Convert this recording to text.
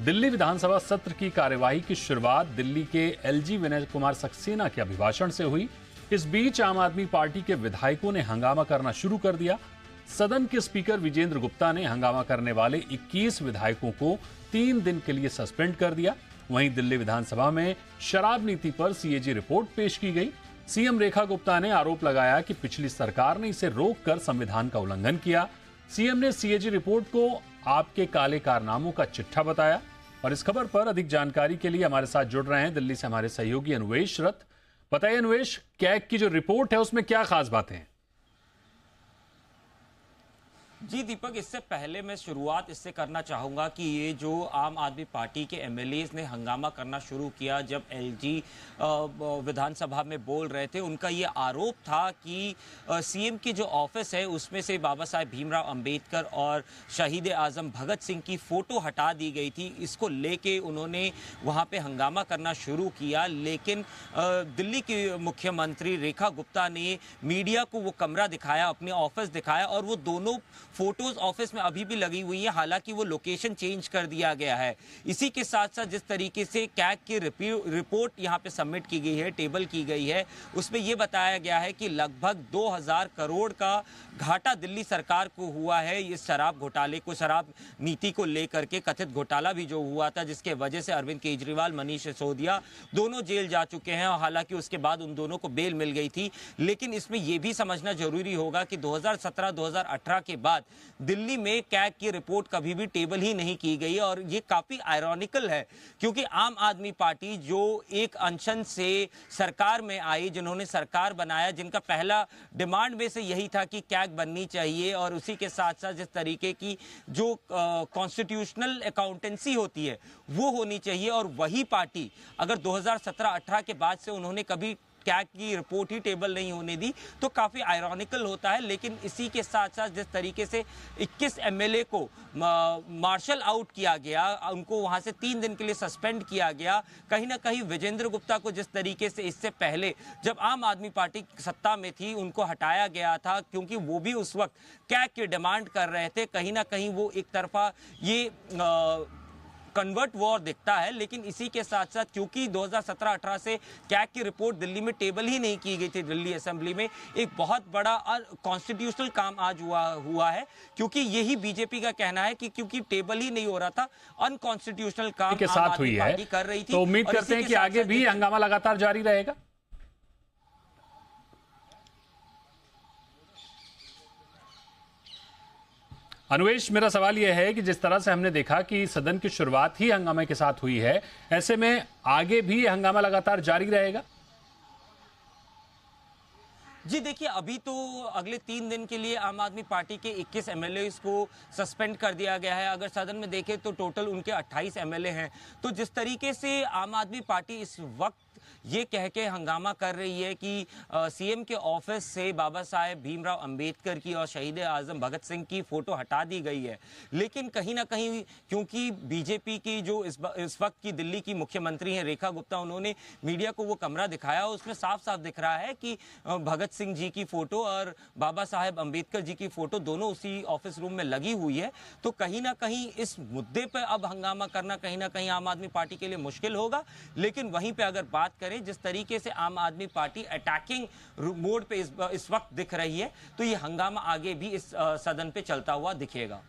दिल्ली विधानसभा सत्र की कार्यवाही की शुरुआत दिल्ली के एलजी विनय कुमार सक्सेना के अभिभाषण से हुई। इस बीच आम आदमी पार्टी के विधायकों ने हंगामा करना शुरू कर दिया। सदन के स्पीकर विजेंद्र गुप्ता ने हंगामा करने वाले 21 विधायकों को 3 दिन के लिए सस्पेंड कर दिया। वहीं दिल्ली विधानसभा में शराब नीति पर सीएजी रिपोर्ट पेश की गई। सीएम रेखा गुप्ता ने आरोप लगाया कि पिछली सरकार ने इसे रोककर संविधान का उल्लंघन किया। सीएम ने सीएजी रिपोर्ट को आपके काले कारनामों का चिट्ठा बताया। और इस खबर पर अधिक जानकारी के लिए हमारे साथ जुड़ रहे हैं दिल्ली से हमारे सहयोगी अन्वेष रथ। बताइए अन्वेष, कैग की जो रिपोर्ट है उसमें क्या खास बातें हैं? जी दीपक, इससे पहले मैं शुरुआत इससे करना चाहूँगा कि ये जो आम आदमी पार्टी के एमएलएज ने हंगामा करना शुरू किया जब एलजी विधानसभा में बोल रहे थे, उनका ये आरोप था कि सीएम की जो ऑफिस है उसमें से बाबा साहेब भीमराव अंबेडकर और शहीद आजम भगत सिंह की फ़ोटो हटा दी गई थी। इसको लेके उन्होंने वहाँ पे हंगामा करना शुरू किया, लेकिन दिल्ली की मुख्यमंत्री रेखा गुप्ता ने मीडिया को वो कमरा दिखाया, अपनी ऑफिस दिखाया, और वो दोनों फोटोज ऑफिस में अभी भी लगी हुई है। हालांकि वो लोकेशन चेंज कर दिया गया है। इसी के साथ साथ जिस तरीके से कैग की रिपोर्ट यहाँ पे सबमिट की गई है, टेबल की गई है, उसमें ये बताया गया है कि लगभग 2000 करोड़ का घाटा दिल्ली सरकार को हुआ है इस शराब घोटाले को, शराब नीति को लेकर के कथित घोटाला भी जो हुआ था, जिसके वजह से अरविंद केजरीवाल, मनीष सिसोदिया दोनों जेल जा चुके हैं। हालांकि उसके बाद उन दोनों को बेल मिल गई थी। लेकिन इसमें यह भी समझना जरूरी होगा कि 2017-2018 के बाद दिल्ली में कैग की रिपोर्ट कभी भी टेबल ही नहीं की गई। और ये काफी आयरॉनिकल है क्योंकि आम आदमी पार्टी जो एक अनशन से सरकार में आई, जिन्होंने सरकार बनाया, जिनका पहला डिमांड में से यही था कि कैग बननी चाहिए और उसी के साथ साथ जिस तरीके की जो कॉन्स्टिट्यूशनल अकाउंटेंसी होती है वो होनी चाहिए, और वही पार्टी अगर 2017-18 के बाद से उन्होंने कभी कैग की रिपोर्ट ही टेबल नहीं होने दी तो काफ़ी आयरॉनिकल होता है। लेकिन इसी के साथ साथ जिस तरीके से 21 एमएलए को मार्शल आउट किया गया, उनको वहां से 3 दिन के लिए सस्पेंड किया गया, कहीं ना कहीं विजेंद्र गुप्ता को जिस तरीके से इससे पहले जब आम आदमी पार्टी सत्ता में थी उनको हटाया गया था क्योंकि वो भी उस वक्त कैग की डिमांड कर रहे थे, कहीं ना कहीं वो एक तरफा ये कन्वर्ट वॉर दिखता है। लेकिन इसी के साथ साथ क्योंकि 2017-18 से कैग की रिपोर्ट दिल्ली में टेबल ही नहीं की गई थी, दिल्ली असेंबली में एक बहुत बड़ा कॉन्स्टिट्यूशनल काम आज हुआ है, क्योंकि यही बीजेपी का कहना है कि क्योंकि टेबल ही नहीं हो रहा था, अनकॉन्स्टिट्यूशनल काम के साथ हुई है, कर रही थी। तो उम्मीद करते हैं कि आगे भी हंगामा लगातार जारी रहेगा। अन्वेष, मेरा सवाल यह है कि जिस तरह से हमने देखा कि सदन की शुरुआत ही हंगामे के साथ हुई है, ऐसे में आगे भी हंगामा लगातार जारी रहेगा? जी देखिए, अभी तो अगले 3 दिन के लिए आम आदमी पार्टी के 21 एमएलए को सस्पेंड कर दिया गया है। अगर सदन में देखें तो टोटल उनके 28 एमएलए हैं। तो जिस तरीके से आम आदमी पार्टी इस वक्त ये कह के हंगामा कर रही है कि सीएम के ऑफिस से बाबा साहेब भीमराव अंबेडकर की और शहीद आजम भगत सिंह की फोटो हटा दी गई है, लेकिन कहीं ना कहीं क्योंकि बीजेपी की जो इस वक्त की दिल्ली की मुख्यमंत्री हैं रेखा गुप्ता, उन्होंने मीडिया को वो कमरा दिखाया, उसमें साफ साफ दिख रहा है कि भगत सिंह जी की फोटो और बाबा साहेब अंबेडकर जी की फोटो दोनों उसी ऑफिस रूम में लगी हुई है। तो कहीं ना कहीं इस मुद्दे पर अब हंगामा करना कहीं ना कहीं आम आदमी पार्टी के लिए मुश्किल होगा। लेकिन वहीं पे अगर बात करें जिस तरीके से आम आदमी पार्टी अटैकिंग मोड पे इस वक्त दिख रही है, तो ये हंगामा आगे भी इस सदन पे चलता हुआ दिखेगा।